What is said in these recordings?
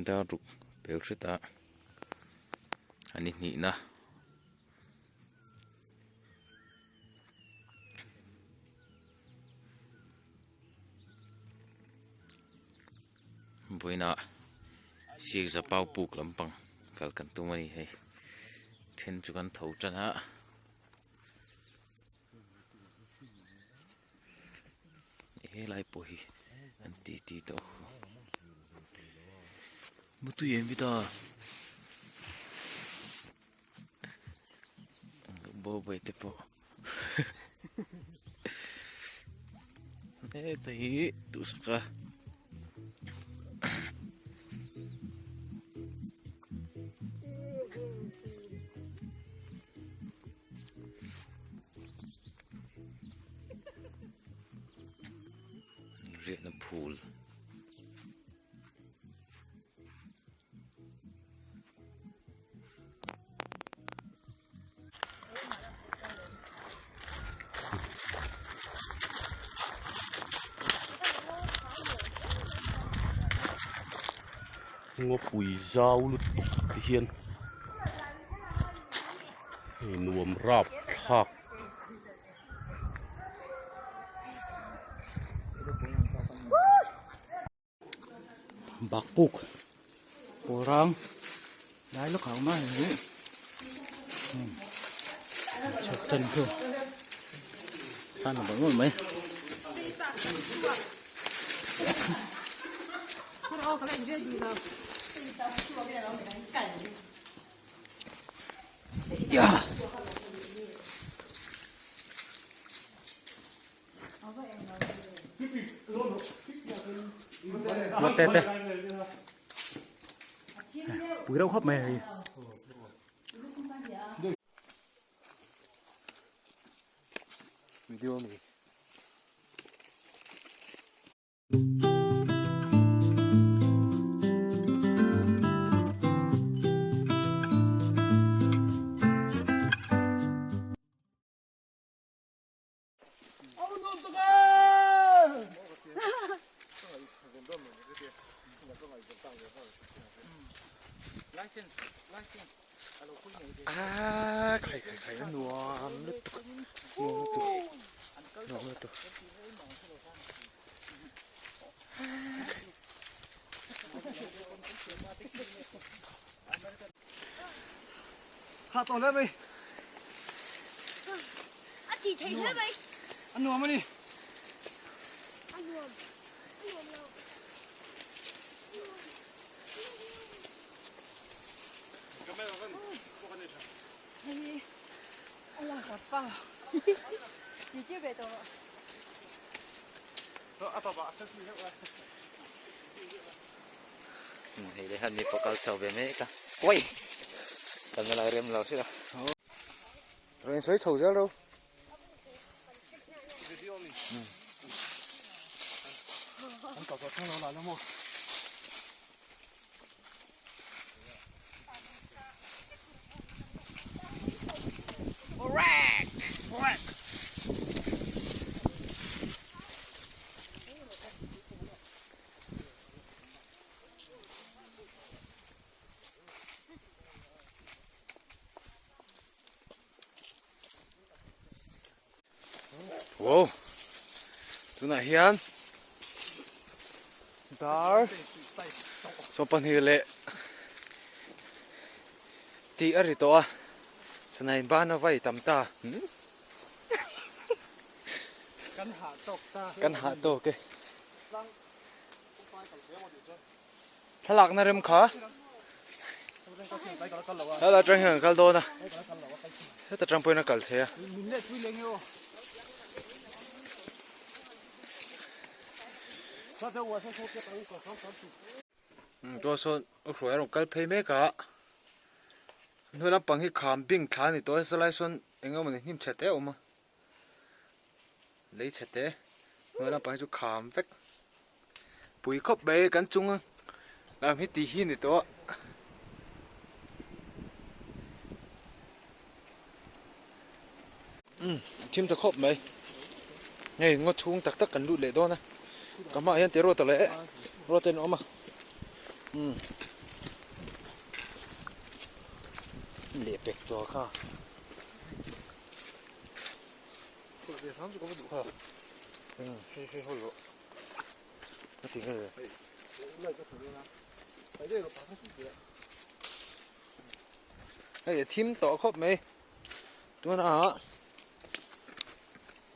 da ruk pel thita ani ni na boina siek za pau puk lampang kal kan tu mani hei then chu kan tho chana he lai po hi an ti ti to mutu yem bita bo bai te po tai tu saka riết nó pool ngô bùi rau lụt hiên nuông rạp thạc bạc bục bồ rang đái lúc hỏng mà hình chụp chân thôi sao nó vẫn mấy yeah. Một tê tê bùi đâu hấp mày video này khai nó nuông nước nuông nước hạ tổ lên mày anh thì thấy thế mày ăn nuông đi anh nuông đâu thấy anh làm quả bao gì chứ về tổ thì để hình như có câu sầu về mấy cả quay cần là rem lầu chứ đâu rồi sấy sầu ra đâu anh cậu có thằng nào làm không wow tu na hian dar so pan hi le ti ari to a sanai ba na vai tam ta kan ha to ke thalak na rem kha la trang hang kal do na ta trang poi na kal theตัวส่วนหัวเรากัลเพย์เมกะนู่นนับปังที่ขามบิ่งฐานนี่ตัวสไลด์ส่วนเองก็มันนิ่มเฉดเตอมาเลยเฉดเตนู่นนับปังที่จุขามเฟกปุ๋ยครบเบกันจุงแล้วมีตีหินนี่ตัวทีมจะครบไหมไงงดทุ่งตักกันดูเลยด้วยนะก็มาเห็นเตะรถตัวเละรถเต็นออกมา lệ bẹt to kha để thắm có đủ kha hay hồi rồi nó thì cái này team to khóc mấy tôi nào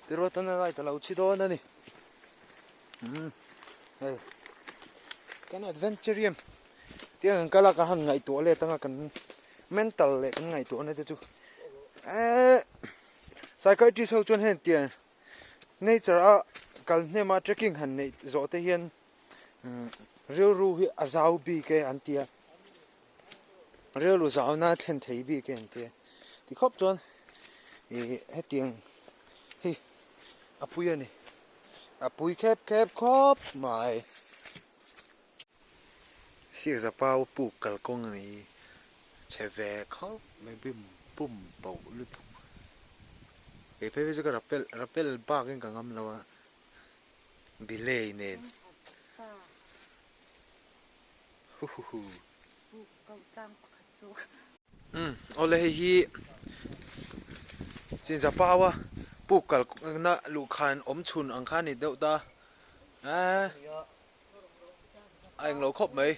từ rồi tôi lại từ lâu chỉ đó nè đây cái này adventure tiếng cái là cái hàng ngày tuổi lệ tăng cái mental lệ cái ngày tuổi này chứ psychiatrist sau chuyên hiện tiền nature cái này mà trekking hành này rõ thể hiện real ru hi azau bi cái anh tia real ru zau na then thấy bi cái anh tia thì khóc chọn hết tiền hi apui này apui khép khóc mày siết ra bao bù cào công này chạy về khóc mấy bùm bầu lụt cái phê cái rappel ba cái càng ngâm lâu à bị lệ nè ole hi chính ra bao à bù cào na lụ khan chun ang khan này đâu ta anh lâu khóc mấy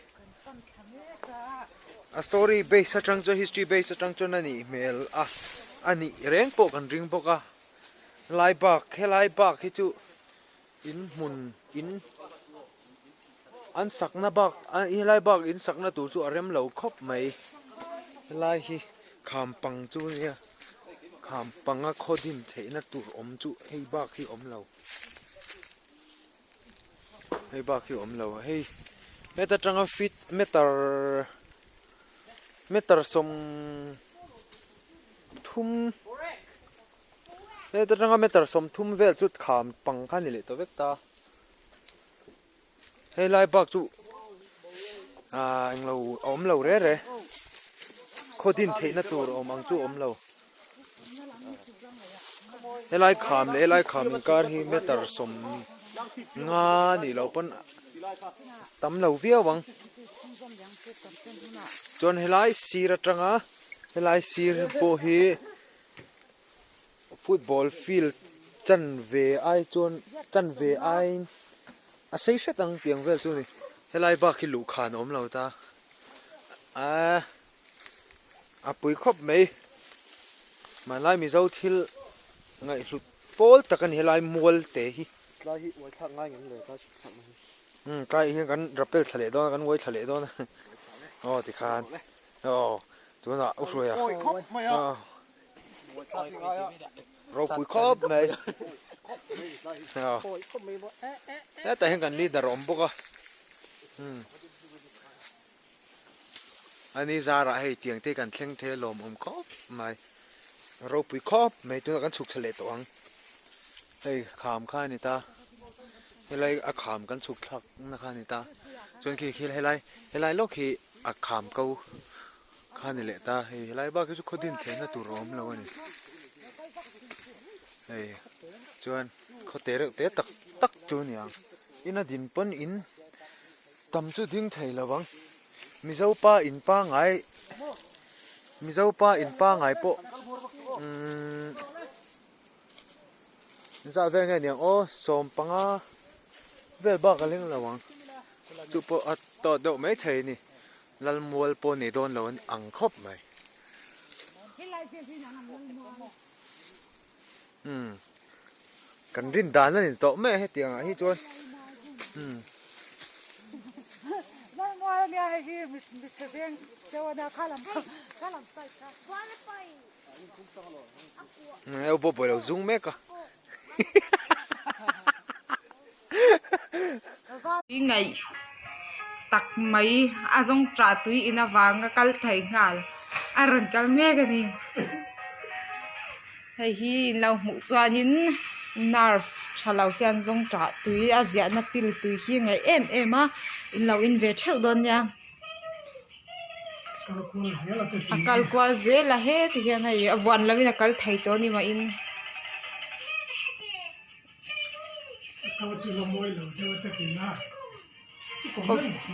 a story based sa trang cho history based sa trang cho nani mail ani reng po kan ring po ka lai bak hi chu in mun in an sak na bak i lai bak in sak na tu chu arem lo khop mai lai hi kham pang chu nia kham panga khodin the na tur om chu hei bak hi om lo hei meta tanga fit meter som thum meta tanga meter som thum vel chut kham pang khan ni le to vek ta hei lai bak chu anh lo om lo re khodin the na tur om ang chu om lo hei lai kham kar hi meter som nga ni lo pon tam lo via wang chon helai sir atanga helai sir po hi football field chan ve ai a sei shet ang tiang vel chu ni helai ba khi lu khan om lo ta a pui khop mei ma lai mi zo thil ngai hlut pol takan helai mol te hi lai hi wai thak ngai ngin le ka thak cái hi kan rappel thale do kan wai thale do na thì khan tu na u rồi rau pui khop mày thế tại hiện kan leader om boka ani zara hei tiang te kan thleng the lom om khop mai rau pui khop mày tu kan chuk thale to ang hei kham kha ni ta helai a kham kan chuk thak na kha ni ta chon khi helai lo khi a kham câu kha ni le ta helai ba cái chu khodin the na tu rom lo ni chuan kho te tak chu ni ang ina din pon in tam chu ding thei lawang mizo pa in pa ngai po za ve ngai niang som panga vel ba ka leng lawang chu po at to do mai thei ni lal mual po ni don lo ang khop mai kan rin dan na ni to me he tiang hi chon eu bo lo zoom me ka ngày tak mai azong tra tui ina wanga kal thai ngal aron kal me ga ni hei hi lo mu chuanin nerve chalau kian zong tra tui azia na pil tui hi ngai em a in lo in ve theu don ya akal kwa ze la he ti hian hei awan lawin akal thai to ni ma in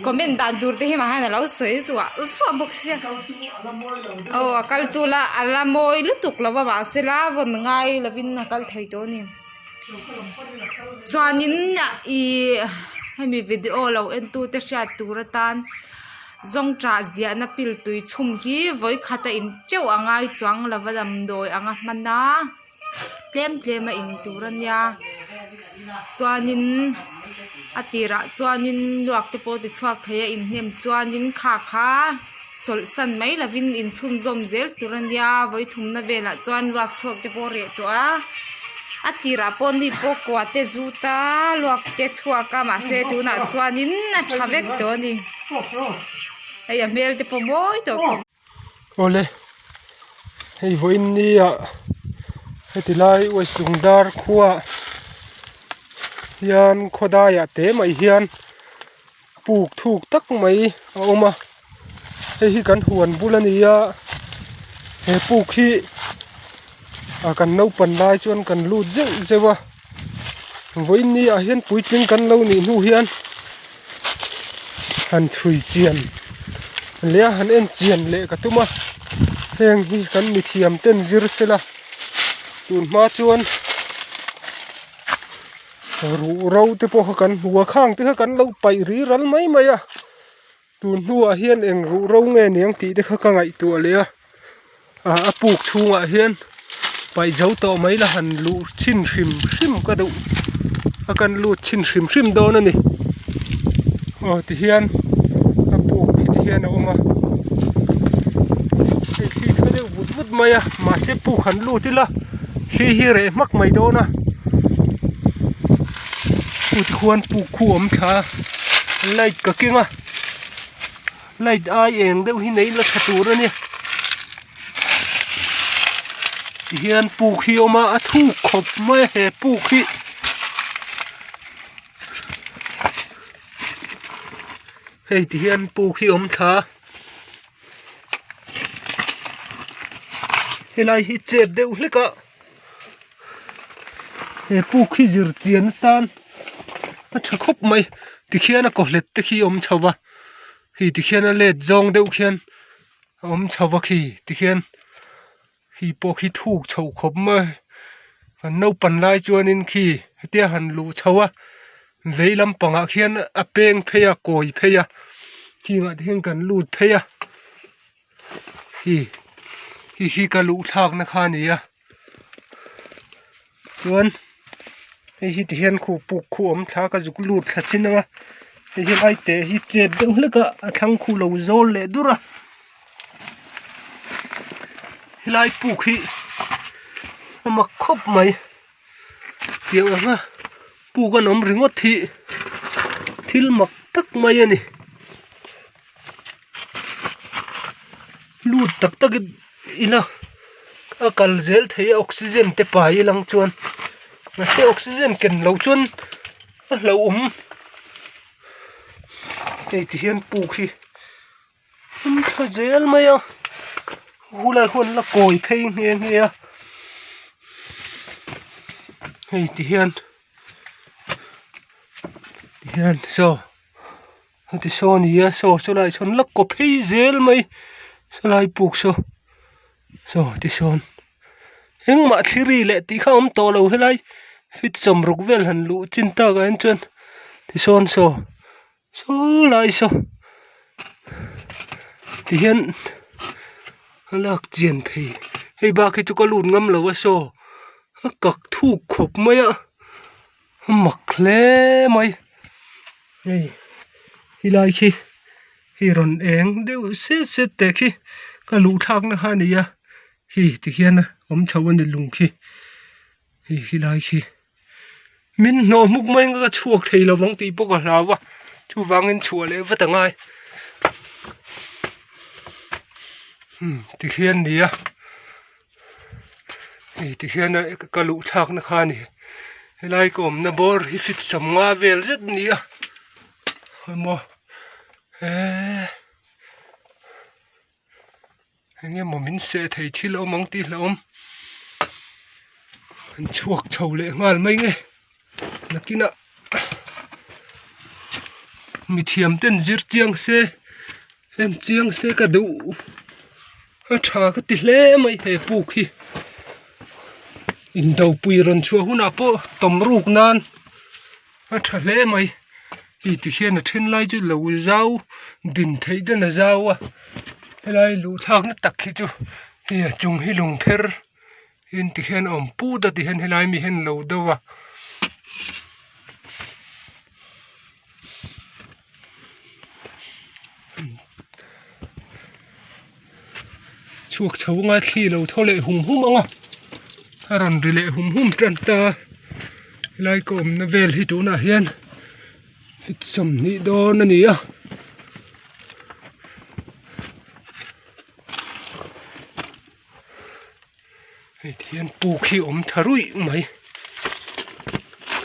comment dan dur te hi ma ha na lo soi zuwa bok sia kal chula ala moi lutuk lo ba se la von ngai lovin na kal thai to ni chuanin I hemi video lo en tu te sha turatan zong tra zia na pil tui chum hi voi khata in cheu angai chuang lavadam doi anga manna tlem in turan ya chuanin atira chuanin luak te po ti chuak theya in hnem chuanin kha chol san mai lavin in chun zom zel turan ya voi thumna vela chuan luak chuak te po re to a atira pon hi po kwa te zuta luak te chuaka ma se tu na chuanin na thavek to ni ai a mel te po moi to ole hei voin ni a hetilai westungdar khuwa hian khodaya te mai hian puk thuk tak mai a oma hei kan huan bulania he puk hi kan no pan lai chuan kan lut zewa voin ni a hian puitling kan lo ni nu hian han thui chian le han en chian le ka tuma heng hi kan mi thiam ten zir sela tun ma chuan ru ro te po kan huwa khang te kan lo pai ri ral mai mai a tun huwa hian eng ru ro nge niang ti te ka ngai tu le a puk chunga hian pai zo to mai la han lu chin hrim ka do akan lu chin hrim do na ni ti hian a puk ti hian oma khi khale vut mai a ma se puk han lu ti la hi re mak mai do na put khuan puk khuam tha light ka kinga light ai eng deuh hi nei la thatur ani hian puk hi oma a thu khop mai he puk hi hei ti hian puk hi om tha helai hi chep deuh hleka he puk hi zir chian tan a tha khop mai ti khian a ko hlet te khi om chawa hi ti khian a let zong deuh khian om chawa khi ti khian hi po khi thuk chho khop mai kan no pan lai chuanin khi hetia han lu chawa veilam panga khian a peng pheya koi pheya khi nga thing kan lut pheya hi ka lu thak na kha ni a chuan hi ti hian khu puk khu om thla ka juk lut thachin anga hi ai te hi chep deuh hleka a thang khu lo zol le dura hilai puk hi ama khop mai tiang anga puk an om ringot thi thil mak tak mai ani lut tak tak ila a kal zel thei oxygen te pai lang chuan na se oxygen ken lo chuan a lo ei ti hian puk hi tha zel mai a hulai hon la koi phei nge a ei ti hian so ti so ni a so lai chon la ko phei zel mai so lai puk so ti son heng ma thiri le ti kha om to lo helai fit som ruk vel han lu chin ta ga en chen ti son so lai so ti hian lak chian phei hei ba khi tu ko lut ngam lo wa so kak thu khop mai a mak hle mai ei hilai khi hi ron eng deu se te khi ka lu thak na ha ni ya hi ti hian om chawan ni lung khi hilai khi min no muk mai nga chuak thei lo wang ti po ka hlawa chu wangin chua le wa tangai ti hian ni a ti hian ka lu thak na kha ni hilai kom na bor hi fit sam nga vel zet ni a mo nghe mà mình sẽ thấy thi lâu mong tí lâu anh chuộc chầu lệ ngal mấy nghe là kia nè mi thiam ten zir chiang se en chiang se ka du a tha ka ti hle mai he pu khi in dau pui ron chua huna po tom ruk nan a tha hle mai hi ti hian a then lai chu lo zau din thei da na zau a helai lu thak na tak khi chu hi a chung hi lung pher in ti hian om pu da ti hian helai mi hen lo dawa chuộc cháu ngay khi lâu thô lệ hùng hum ông à rần rì lệ hùng hum trần ta lại cộm nó về thì chú nà hiên hít sầm nị đô nó nỉ à hiên bù khi ốm thà rụi mày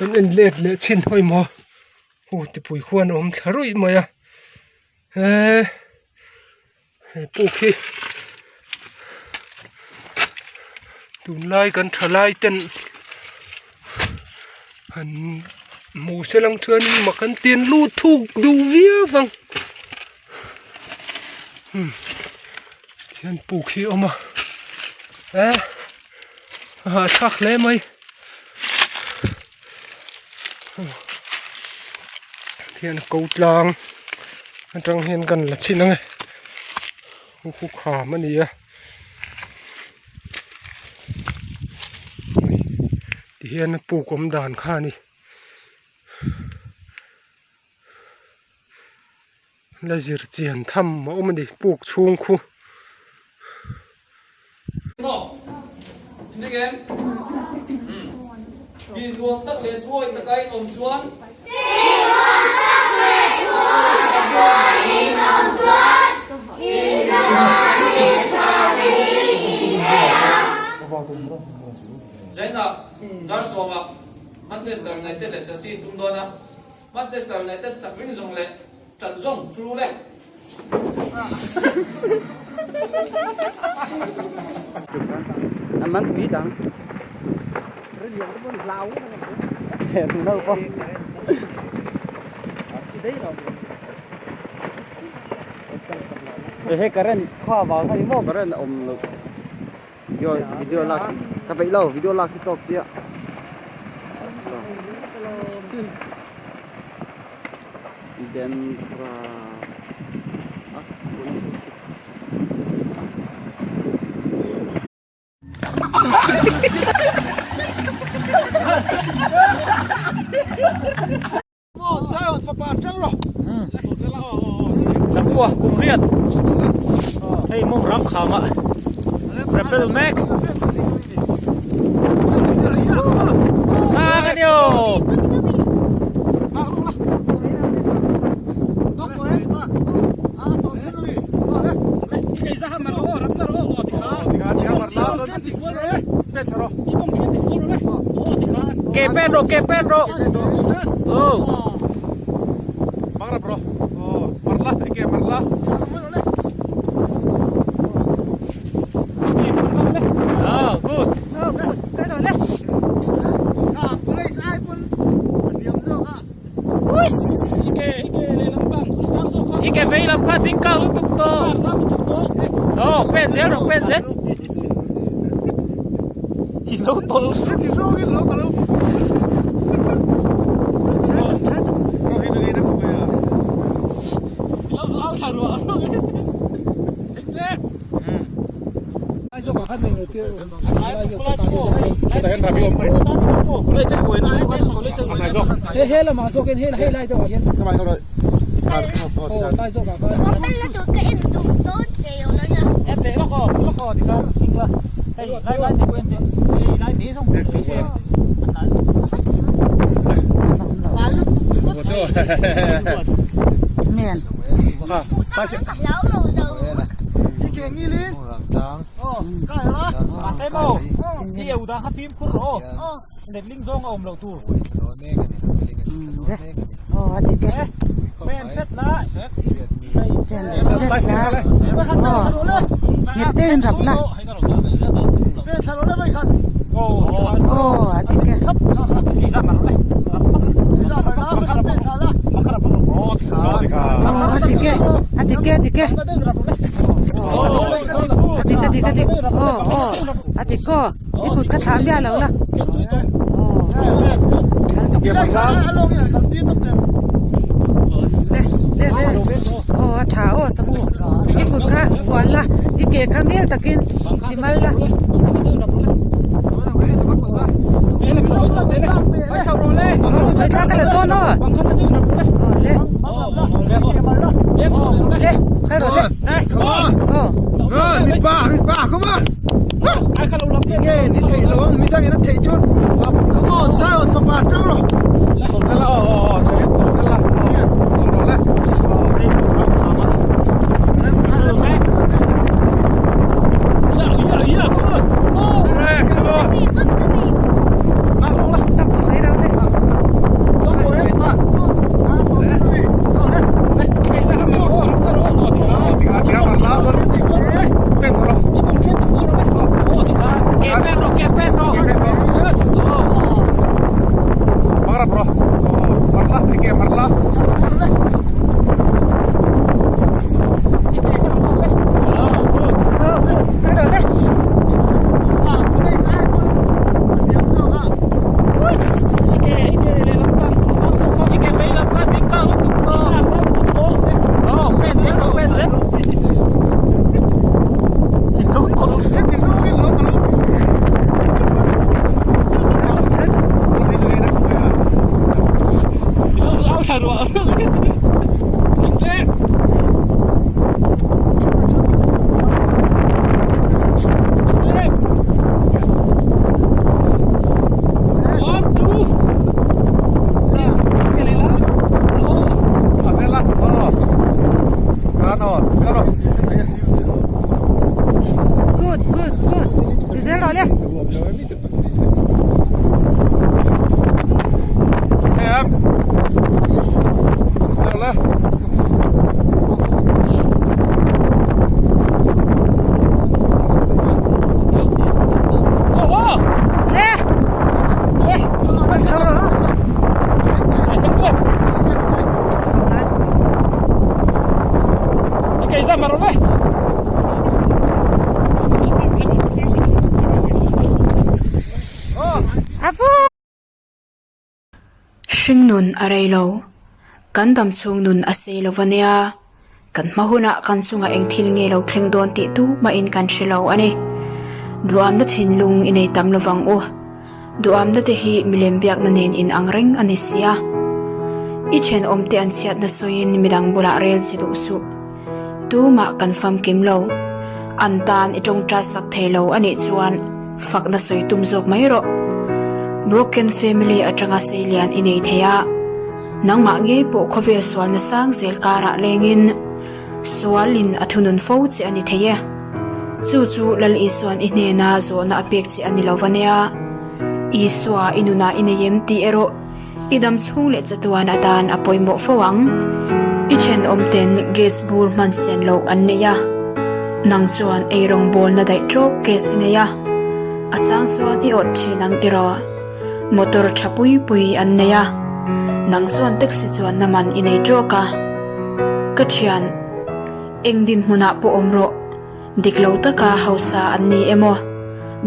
con em lết lệ trên thôi mà ôi thì bùi khoan ốm thà rụi mày à bù khi tụi lai cần thở lai tên hẳn mù xe lăng thưa mà cần tiền lưu thu đủ vía vâng thiên bù khí ông à chắc lẽ mày thiên câu lang trong hiên cần là xin này khu khả mà nè hiềnปูกมด่านข้านี่แล้วจิรเจียนทำมามันดิปูกช่วงคู่นี่แกกินรวมตักเลี้ยถ้วยตะไคร้นมชวนZainab, dar soma, Manchester United le Chelsea tum dona, Manchester United chakring zong le, chan zong chulu le. Anh mang quý tặng. Xe từ đâu con? Thế cái này khoa vào thay mỏ cái này ôm video là các bạn lâu video là cái top xíu dan sắm qua cùng riết hay mong rắm khám ạ Rebel Max sang anh yêu ke Pedro oh Marah bro, oh marlah, ini marlah. oh good cái rồi đấy Boleh saya pun diam saja. Ike vei làm khát tính cao lúc tục to oh pen zero chỉ lúc to Di sini lo kalau. He là mà số cái he là hay lại đâu vậy? Các bạn đâu rồi? Tai số cả coi. em để nó cò thì sao xin qua đây lại thì quên lại tí xong Miền. Ikan ngilin. Oh, kaya lah. mà xem màu đi đều đang hát phim khuôn rổ để linh dong ôm lẩu tù Thì cái men phết lá nghe tên rập lại. Ben selalu le baik kan. Thì cái ra mà nó này Bisa baik lah, ben salah. mà khá là atik ko ikut ka tham bia lo la Kia bằng lắm. le tha o sabu ikut ka wala ike kamel takin timal la ai cha ka la to no le ka ro le đi ba, come on. Ai khá lâu lắm. Nghe, đi thấy nó mình đang thấy chút. Come on, sao sao ba chú rồi. Sẽ là sẽ là không rồi đấy. Shing nun aray lo, kan dam chung nun asay lo vania, kan mahuna kan sunga eng thil nge lo kleng don ti tu ma in kan shilaw ani. Duam na thin lung inay tam lovang o, duam na tehi milem biak na nin in ang ring ani siya. Ichen om te an siyat na soyin midang bula rel si su. Tu ma kan fam kim lo, antan itong trasak thay lo ani chuan, fak na soy tumzok mayro. Broken family at sanga salian inay thaya. Nang maangay po kovel swal na sang zel kara lengin. Swalin at hunun fawd si ani thaya. Suzu lal iswan inena zo na apek si ani lawanaya. Iswa inuna inayem ti ero. Idam chung let sa tuwan atan apoy mo fawang. Ichen omten ges bur mansen lo anneya. Nang suan ayrong bol na day trok kes inaya. At sang suan iot si nang tiro. Motor chapuy puy anneya. Nang suan taxi chuan naman inay joka. Kachian, eng din muna po omro. Diklaw taka hausa anni emo.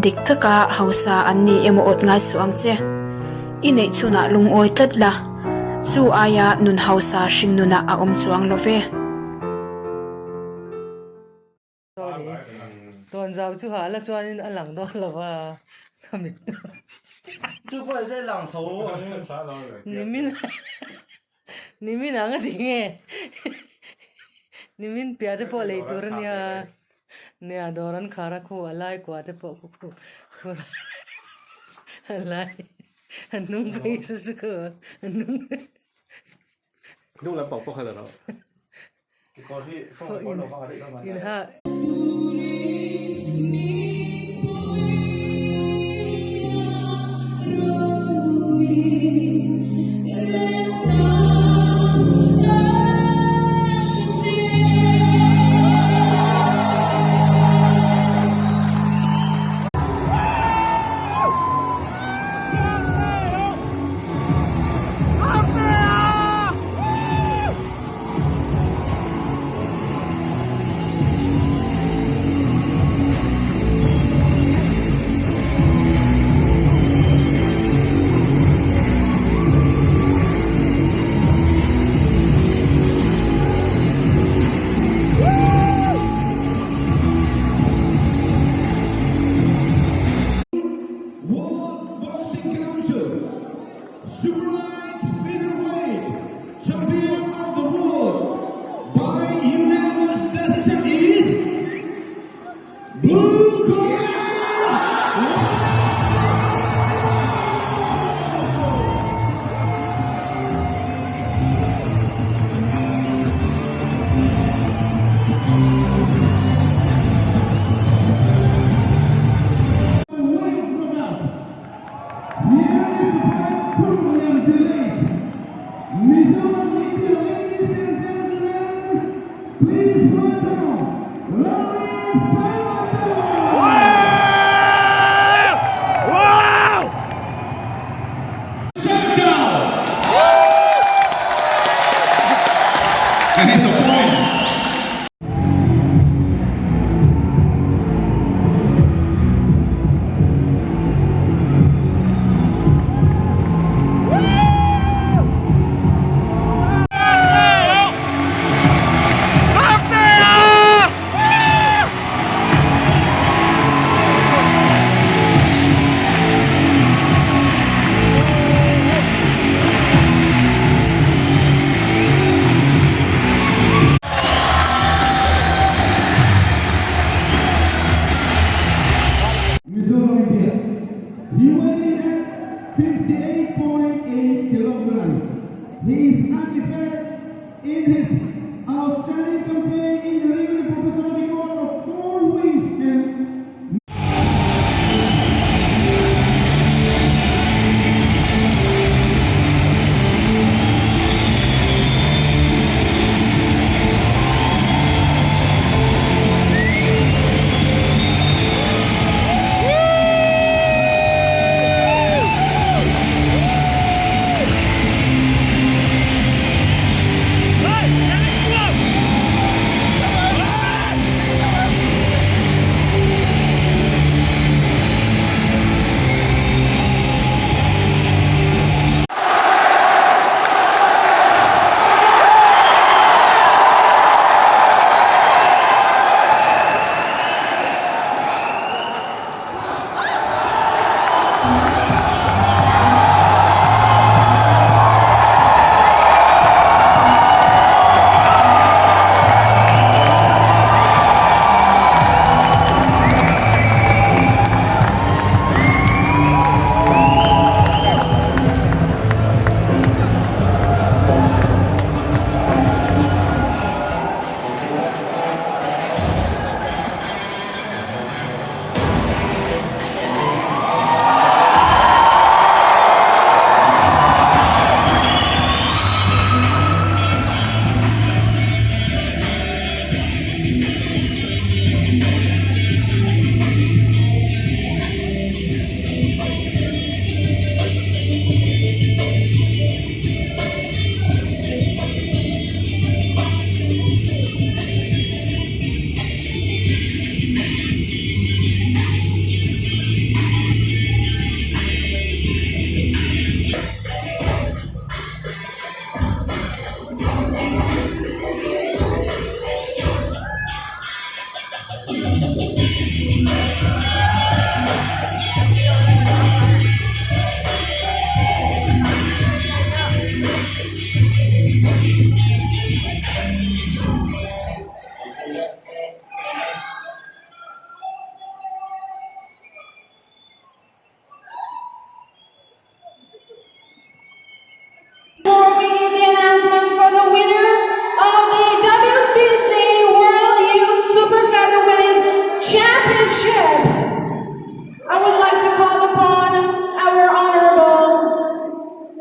Dik taka hausa anni emo ot nga suang che. Inay chuna lungoy tadla. Su aya nun hausa shing nuna a chuang love. Tuan zau chu hala chuanin alang don lawa. Kamit. Chú phải dây làng thấu. Nimin ang atinge. Nimin piaje po lay turan ya. Ne adoran khara ko alay ko ate po ko. Alay. Anong beses ko. Anong. Nung lang pok hay là nó. Có khi không có đâu vào đấy đâu mà. In ha.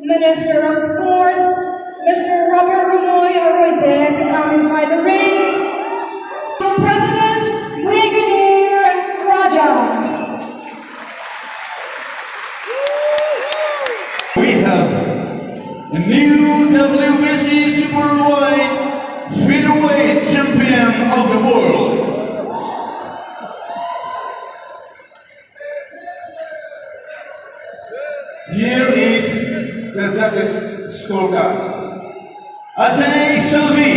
Minister of Sports, Mr. Robert Rumoy, right there to come inside the ring. President Brigadier Raja. We have a new WBC Superweight Featherweight Champion of the World. Here is the judges' scorecard. Ajay Shelby,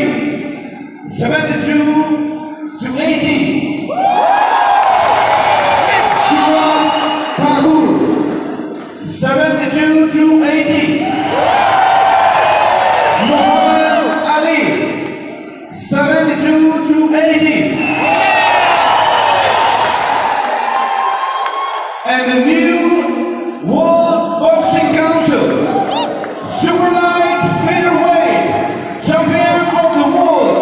72-80. Shiraz Thakur, 72-80. Muhammad Ali, 72-80. And the new World Boxing Council Superlight Featherweight Champion of the World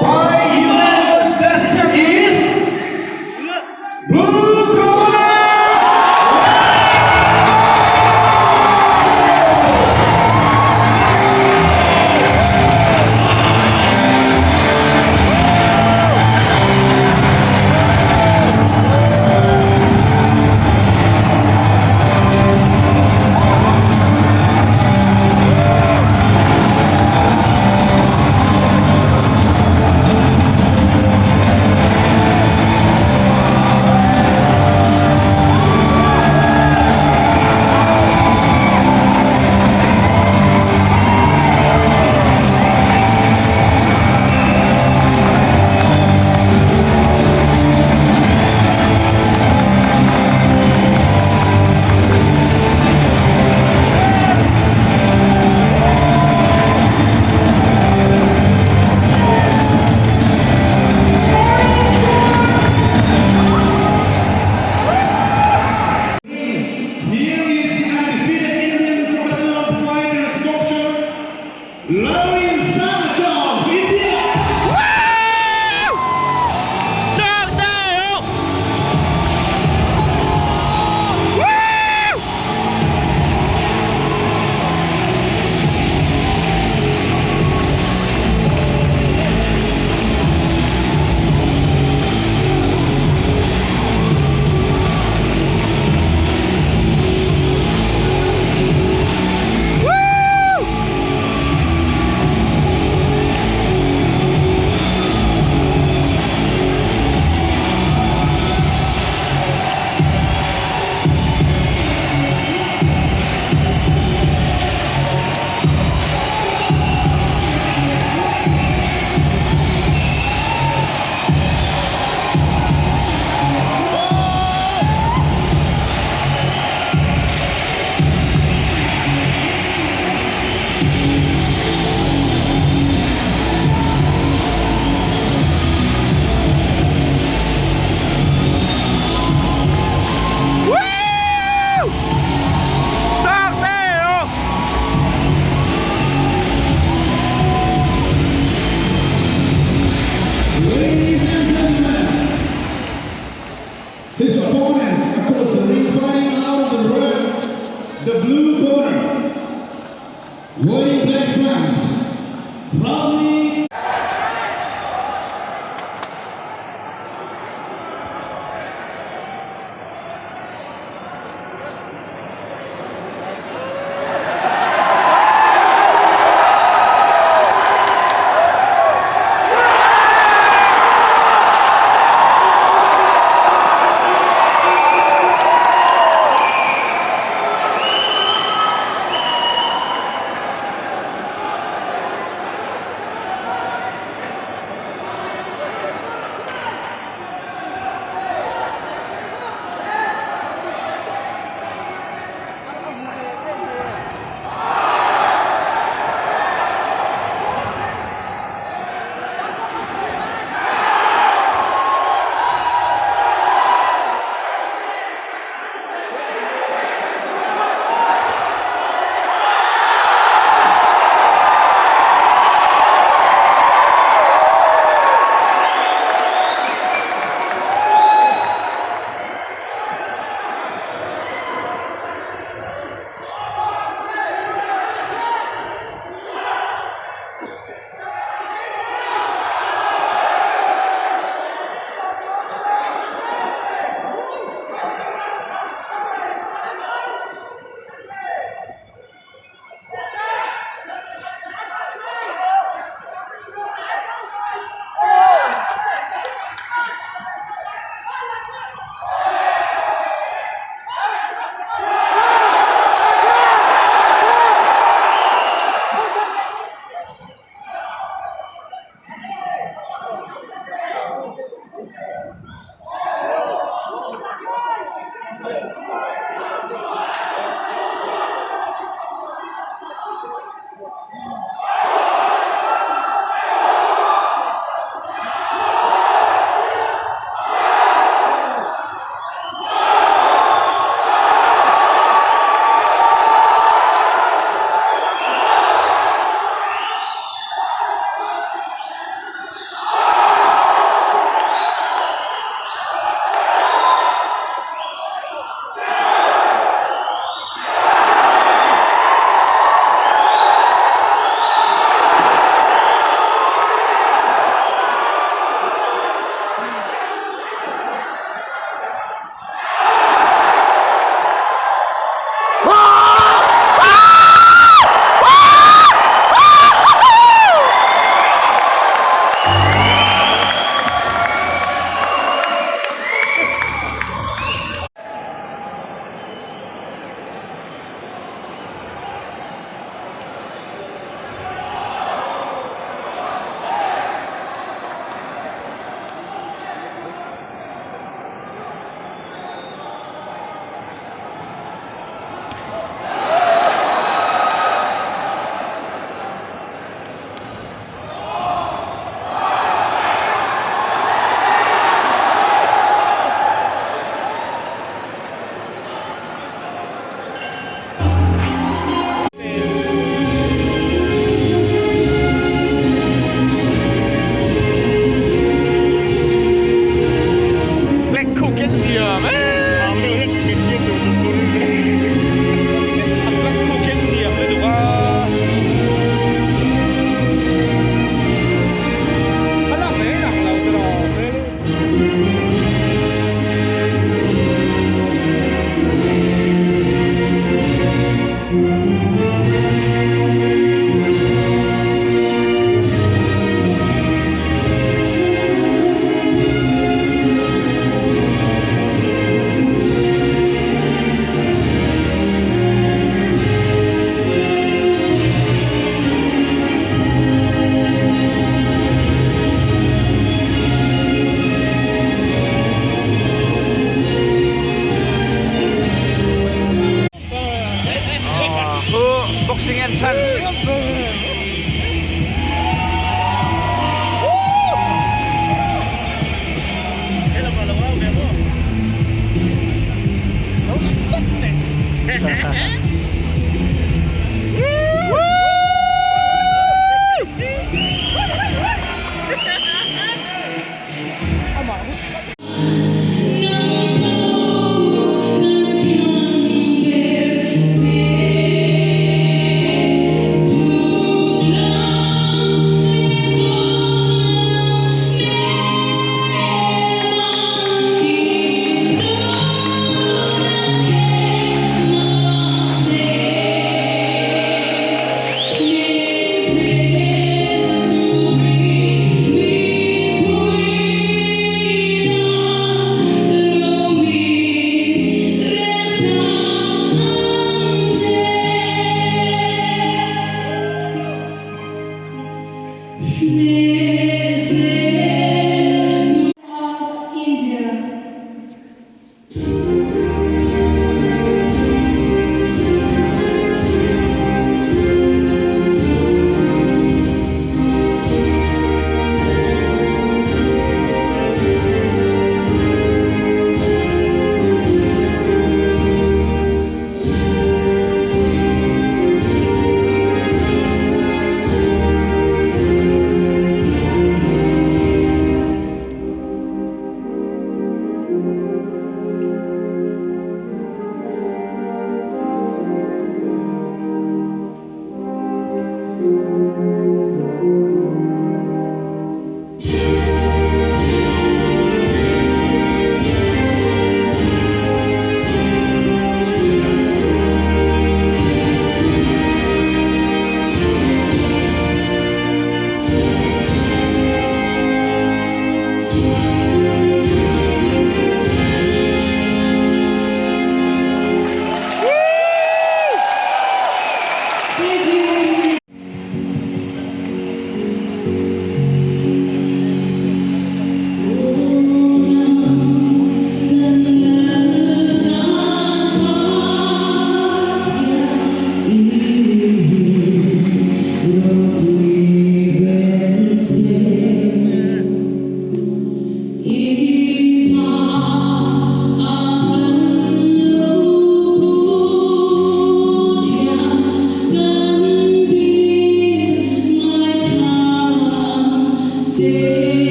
by unanimous decision is Blue Corner.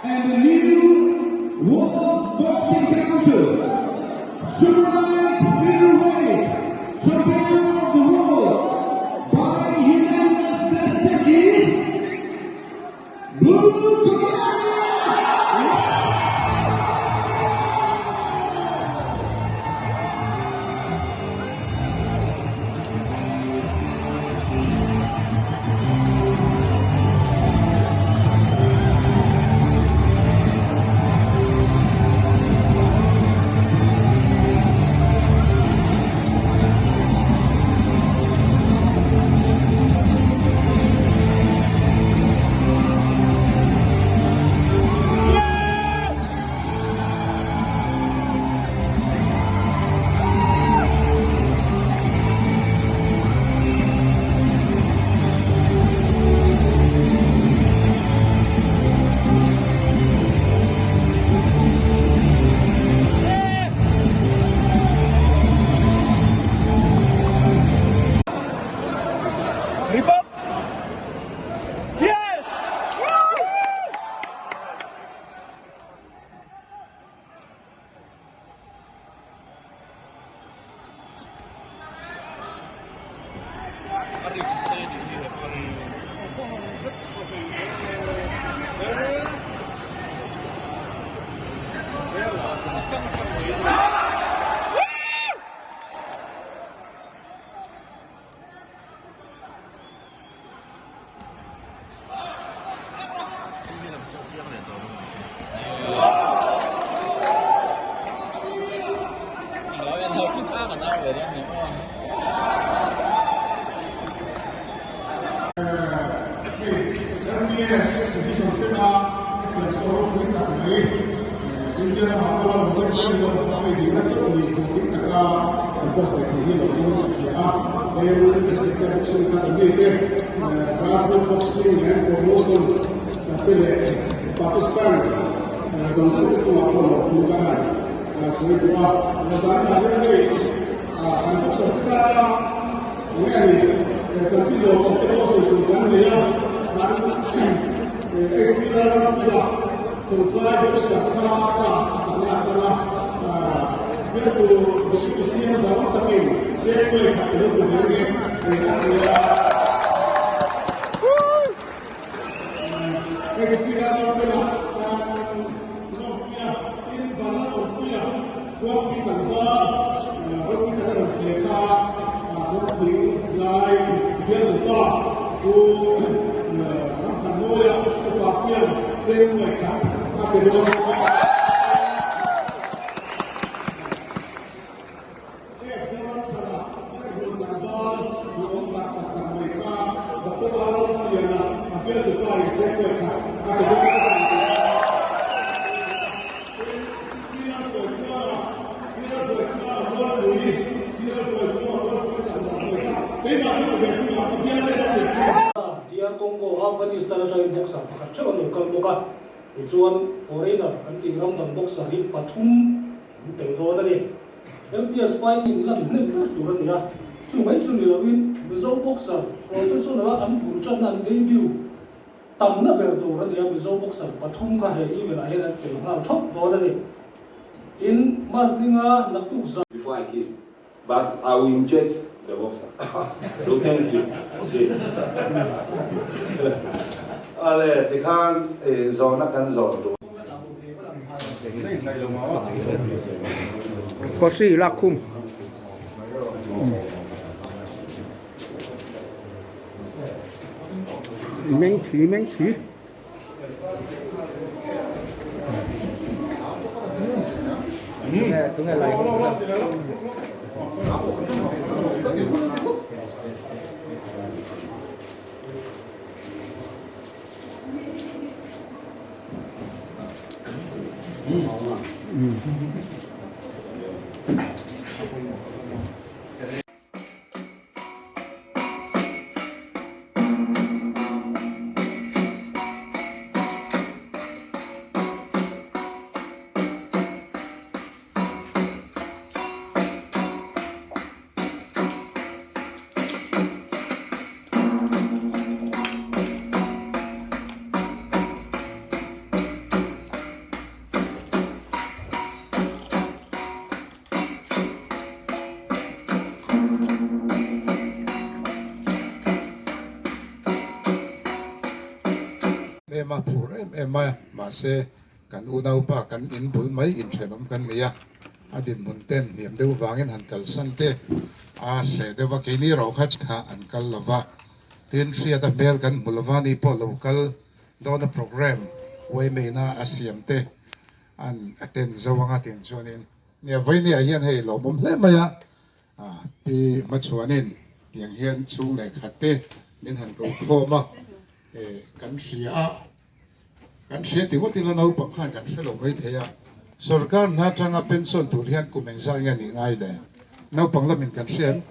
And the new World Boxing Council Superlight Featherweight Champion of the World by unanimous decision is Blue Corner. Participants, langsung itu lapor perubahan. Sehingga masalah ini, untuk sesuatu ini, jadi lo terus itu kan dia, istilah kita, contohnya bersama cara dia tu istilah sama tapi cewek itu begini, dia istilah kita. Quốc khi cần vợ, quốc khi cần làm gì cả, quốc khi lại biết được qua, cô nó thành ngôi ạ, cô bạc quyền trên người khác, đặc biệt là dia Congo Afghanistan cho boxer pakhat theu lo kal boka chuan foreigner kan ti ram dan boxer hi pathum tel do na ni MPS fighting lan nem ta tu ra ya chu mai chu ni lo win mizo boxer professional am bul chan nan debut tam na ber do ra ya mizo boxer pathum ka he even a hela tel ha thop do na ni in maslinga naktu before I kill, but I will inject the boxer. So thank you. Okay. Ale, thì khang giò nó khăn giò tụ. Có gì là khung. Mình thí. Tụi ngày lại Mà phụ em mà sẽ cần u đâu pa cần in bul mấy in chuyện ông cần nia adin mun ten niệm đều vangin han kal san te sẽ đều va kini ro khach kha an kal lava tin sia ta mel kan mulavani po local do the program way me na asiam te an attend zawanga tin chonin nia vai ni hian hei lo mom hle maya pi ma chuanin tiang hian chung le khatte min han ko khoma kan sia ti ko ti lo nau pang khan kan selo mai theya sarkar na tanga pension tur hian kumeng sa nga ni ngai le nau pang lamin kan sian